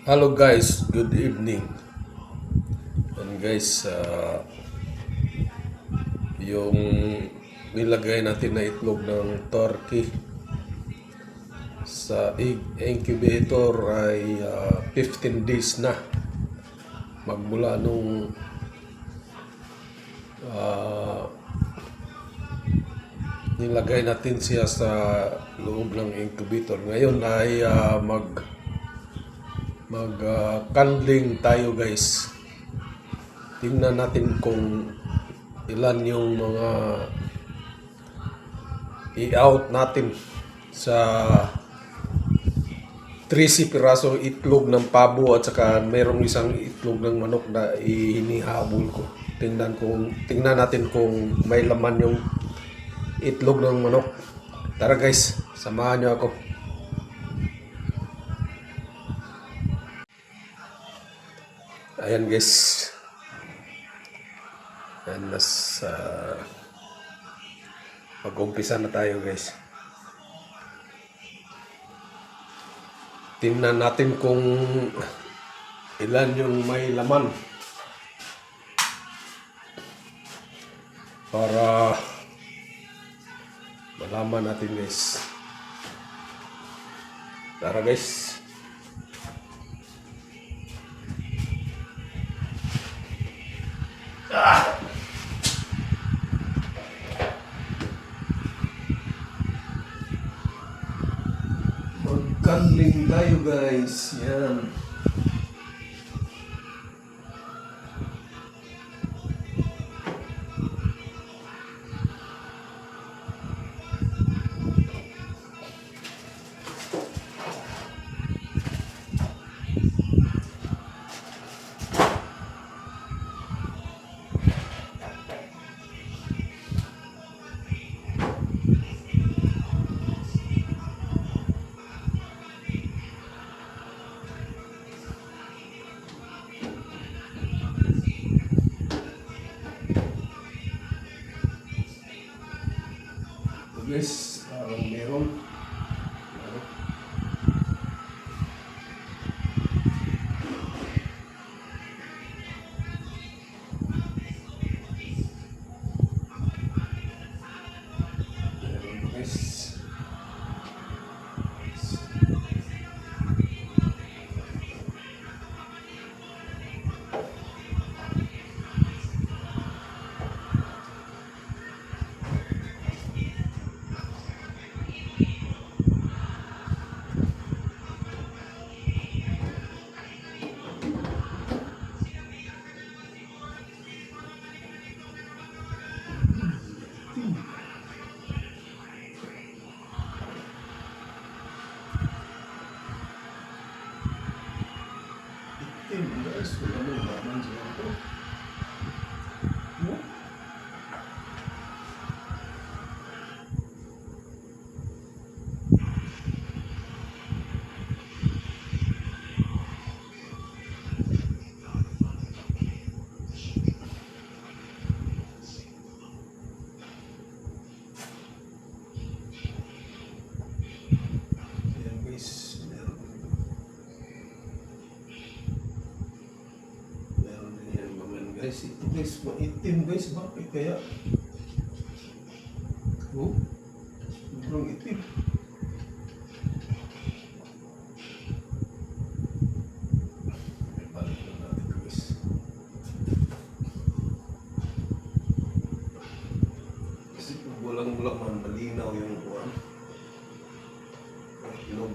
Hello guys, good evening. And guys, yung nilagay natin na itlog ng turkey sa egg incubator ay 15 days na. Magmula nung ah, nilagay natin siya sa loob ng incubator. Ngayon ay mag-candling tayo guys. Tingnan natin kung ilan yung mga i-out natin sa 13 pirasong itlog ng pabo at saka mayroong isang itlog ng manok na hinihabol ko. Tingnan natin kung may laman yung itlog ng manok. Tara guys, samahan niyo ako. Ayan guys. Ayan, mag-umpisa na tayo guys. Tingnan natin kung ilan yung may laman para malaman natin guys. Tara guys. Mag-candling tayo guys. Yan. Guys, meron. Guys. Guys, wala mo laman siya ito. Ayan guys, meron din yan naman guys. Ito guys, maitim guys. Bakit kaya? Oh, sobrang itim. Balik na natin guys. Kasi kung walang man, malinaw yung buwan. Ilog.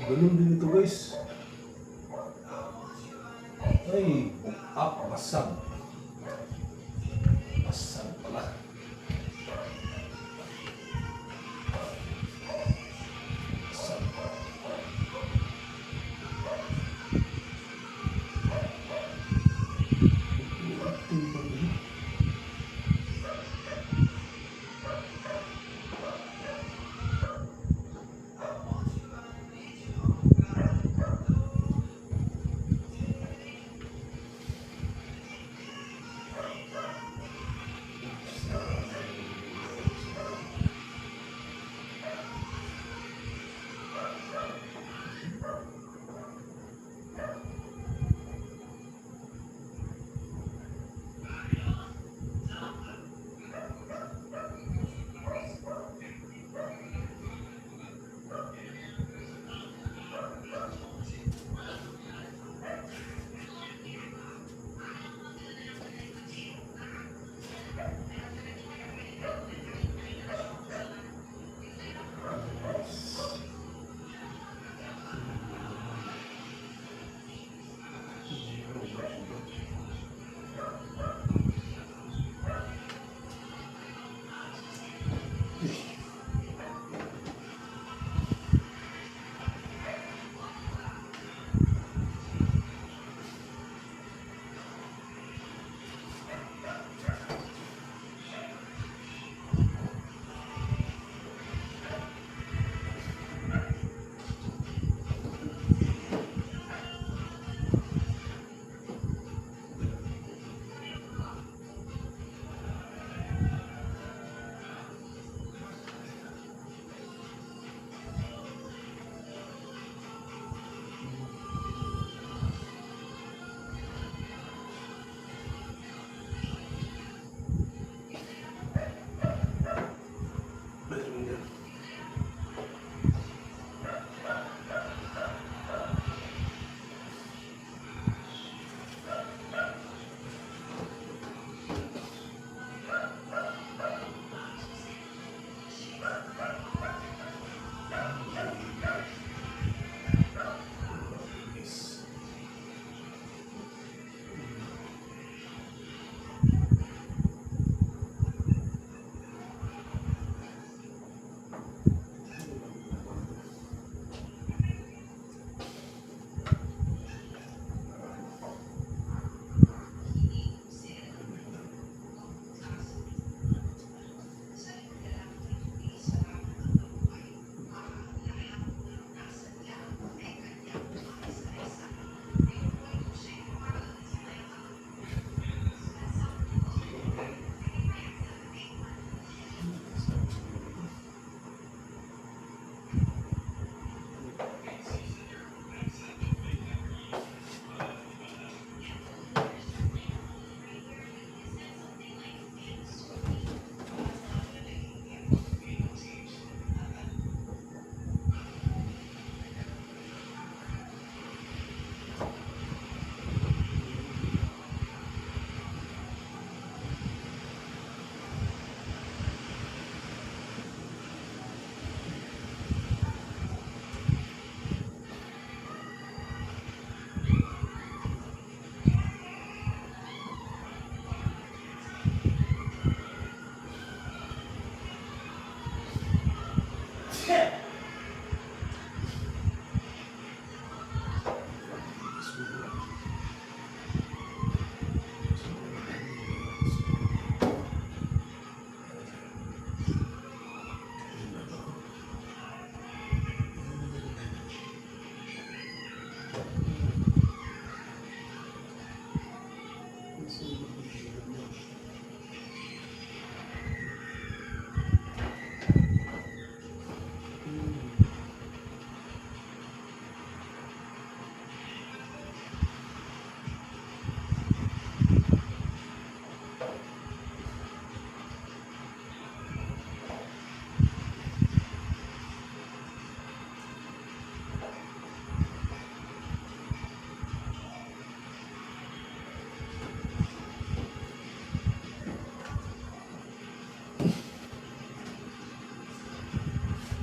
Ganun din ito guys. Ay, basag. Basag pala. Basag. Itim pa rin.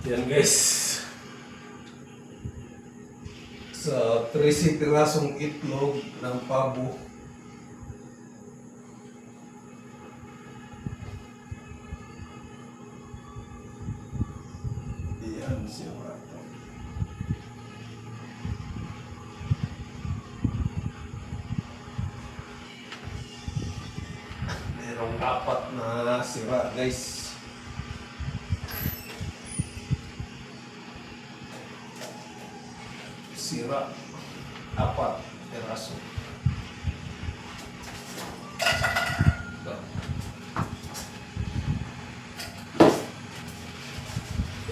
Yan guys. Sa 13 pirasong itlog ng pabo. Yan siya. Merong apat na sira guys. Sira. Apat peraso.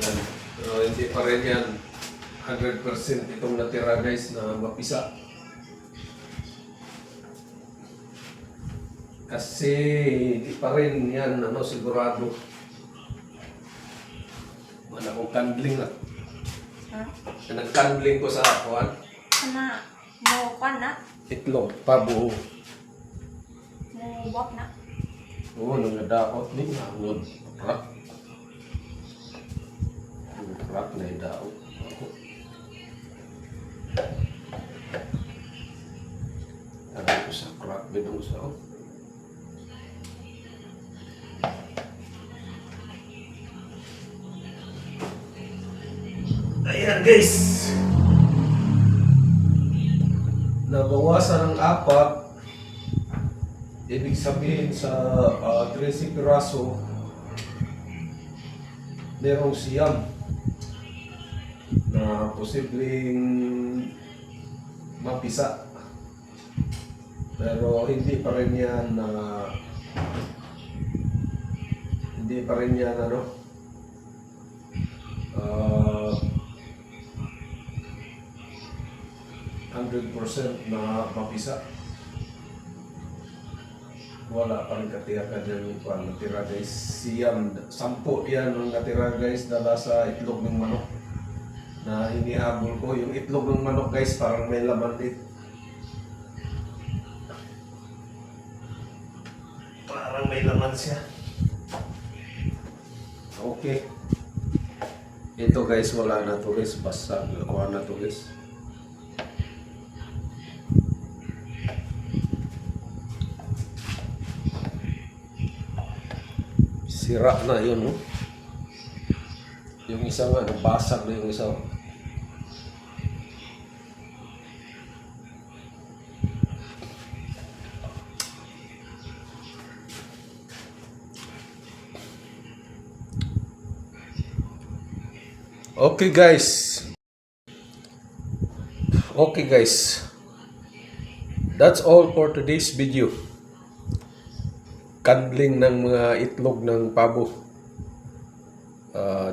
Yan. Pero hindi pa rin yan 100% itong natira guys na mapisa. Kasi hindi pa rin yan sigurado. Wala akong candling na. Ha? Nag-candling ko sa akuan. Kana mo kan na? Itlog, pabo. Mo bak na? Oo, nangadaot ni nangod. Rak. Rak na idaot. Tagal ko sa crack bidong sa Ayan guys. Nabawasan ng apat. Ibig sabihin sa 13 piraso merong siyam na posibleng mapisa. Pero hindi pa rin yan 100% na mapisa. Wala pa rin katiyakan yung natira guys. Siyam, 10 yan ang natira guys dala sa itlog ng manok na inihabol ko. Yung itlog ng manok guys parang may laman din. Parang may laman siya. Okay. Ito guys, wala na to guys. Basta nakuha na to guys. Sira na yun, no? Yung isa nga, nabasag na yung isa. Okay guys. Okay guys. That's all for today's video. Candling ng mga itlog ng pabo.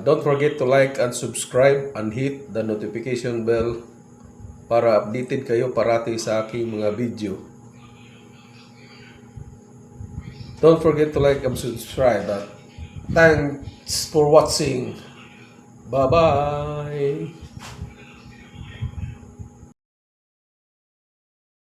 Don't forget to like and subscribe and hit the notification bell para updated kayo parati sa aking mga video. Don't forget to like and subscribe. Thanks for watching. Bye-bye.